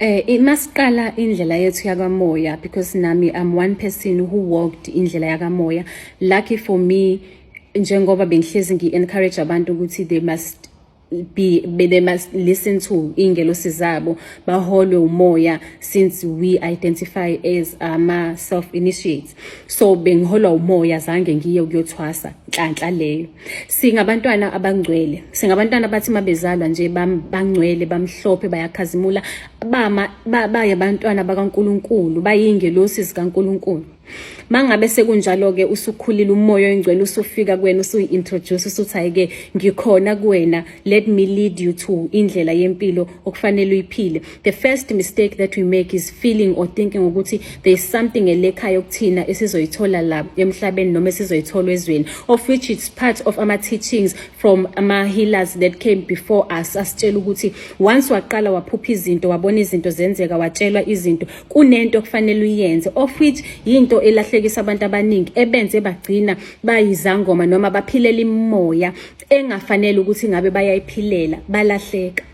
Imasqala indlela yethu yakamoya, because nami I'm one person who walked indlela yakamoya. Lucky for me, njengoba bengihlezi ngi-encourage abantu ukuthi they must listen to ingelosi zabo, baholwe umoya, since we identify as self-initiates. So bengiholwa umoya, zange ngiye ukuyothwasa nhlanhla leyo. Singabantwana abangcwele, singabantwana bathi mabezalwa nje bangcwele, bamhlophe, bayakhazimula, bayabantwana bakaNkulunkulu, bayingelosi zikaNkulunkulu. Mangabe sekunjalo ke usukhulile umoya oyingcwele usufika kuwena, usuyi-introduce, usuthi ayike ngikhona kuwena, let me lead you to indlela yempilo okufanele uyiphile. The first mistake that we make is feeling or thinking ukuthi there is something elekhaya okuthina esizoyithola la emhlabeni noma esizoyithola ezweni, of which it's part of our teachings from ama-healers that came before us. Asitshela ukuthi once waqala waphupha izinto, wabona izinto zenzeka, watshelwa izinto, kunento okufanele uyenze, of which yinto elahlekisa abantu abaningi, ebenze bagcina bayizangoma noma baphilela imoya engafanele ukuthi ngabe bayayiphilela, balahleka.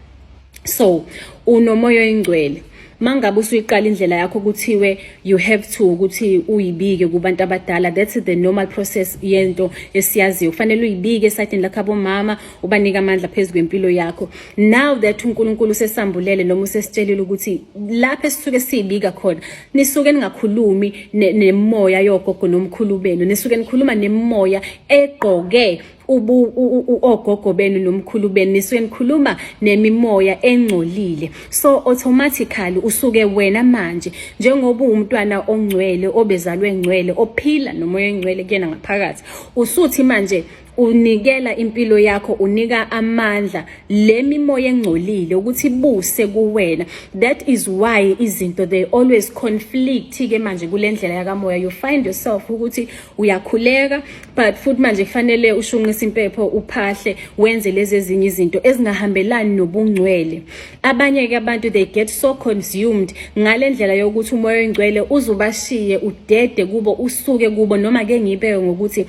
So unomoya oyingcwele, mangabe usuyiqala indlela yakho kuthiwe you have to ukuthi uyibike kubantu abadala, that's the normal process yento esiyaziyo. Kufanele uyibike esayidini lakho abomama, ubanika amandla phezulu kwempilo yakho. Now that uNkulunkulu usesambulele noma usesitshelile ukuthi lapho esisuke siyibika khona, nisuke ningakhulumi nemoya yogogo nomkhulu benu, nisuke nikhuluma nemoya egqoke ogogo benu nomkhulu benu, nisuke nikhuluma nemimoya engcolile. So automatically usuke wena manje njengoba umntwana ongcwele, obezalwe engcwele, ophila nomoya engcwele kuyena ngaphakathi, usuthi manje unikela impilo yakho, unika amandla le mimoya engcolile ukuthi buse kuwena. That is why izinto they always conflict ke manje kule ndlela yakamoya. You find yourself ukuthi uyakhuleka, but futhi manje kufanele ushunqise impepho, uphahle, wenze lezi ezinye izinto ezingahambelani nobungcwele. Abanye ke abantu they get so consumed ngale ndlela yokuthi umoya engcwele uzubashiye, udede kubo, usuke kubo, noma ke ngibeke ngokuthi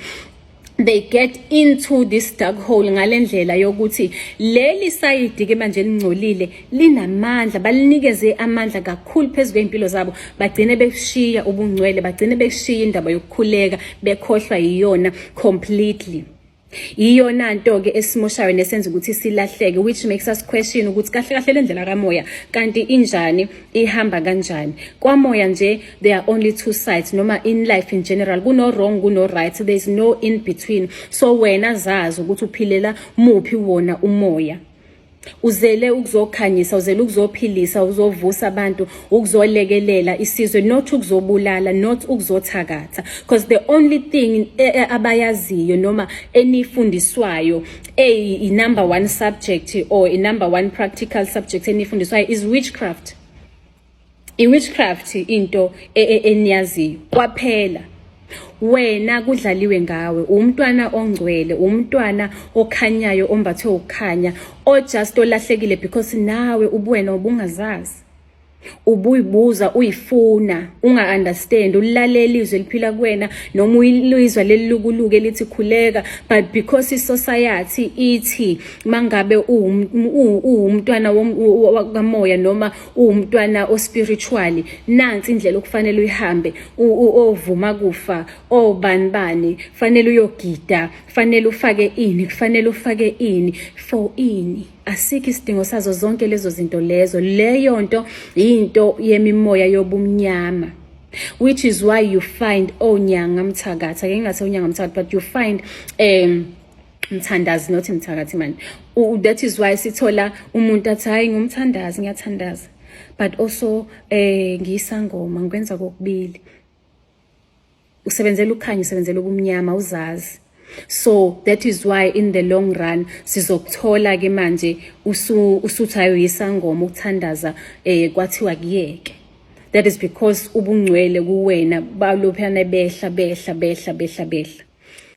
they get into this dark hole ngale ndlela yokuthi leli sayidi ke manje elingcolile linamandla, balinikeze amandla kakhulu phezulu kwempilo zabo, bagcine beshiya ubungcwele, bagcine beshiya indaba yokukhuleka, bekhohlwa yiyona completely. Iyona nto ke esimoshayo nesenza ukuthi silahleke, which makes us question ukuthi kahle kahle le ndlela kamoya kanti injani, ihamba kanjani. Kwamoya nje there are only two sides, noma in life in general kuno wrong kuno right, there is no in between. So wena zazi ukuthi uphilela muphi wona umoya. Uzele ukuzokhanyisa, uzele ukuzophilisa, uzovusa abantu, ukuzolekelela isizwe, not ukuzobulala, not ukuzothakatha. Because the only thing abayaziyo noma enifundiswayo, a number one subject or a number one practical subject enifundiswayo is witchcraft. I-witchcraft into eniyaziyo kwaphela. Wena kudlaliwe ngawe, umntwana ongcwele, umntwana okhanyayo, ombathe ukukhanya, o just olahlekile because nawe ubuwena ubungazazi. Ubuyibuza, uyifuna, unga-understand, ulalela izwi liphila kuwena, noma uyilizwa lelukuluke lithi khuleka, but because i-society ithi mangabe umntwana wakamoya noma umntwana ospiritually, nansi indlela okufanele uyihambe, ovuma kufa, obanibani, fanele uyogida, fanele ufake ini, kufanele ufake ini, for ini. Asikho isidingo sazo zonke lezo zinto lezo. Leyo nto into yemimoya yobumnyama, which is why you find onyanga mthakatha, ke ngathi onyanga mthakatha, but you find mthandazi, not mthakathi man. That is why sithola umuntu athi hayi ngumthandazi, ngiyathandaza, but also ngiyisangoma, ngikwenza kokubili. Usebenzela ukukhanya, usebenzela ubumnyama, uzazi. So that is why in the long run sizokuthola ke manje usuthayo yisangoma ukuthandaza kwathiwa kuyeke. That is because ubungcwele kuwena balophana behla.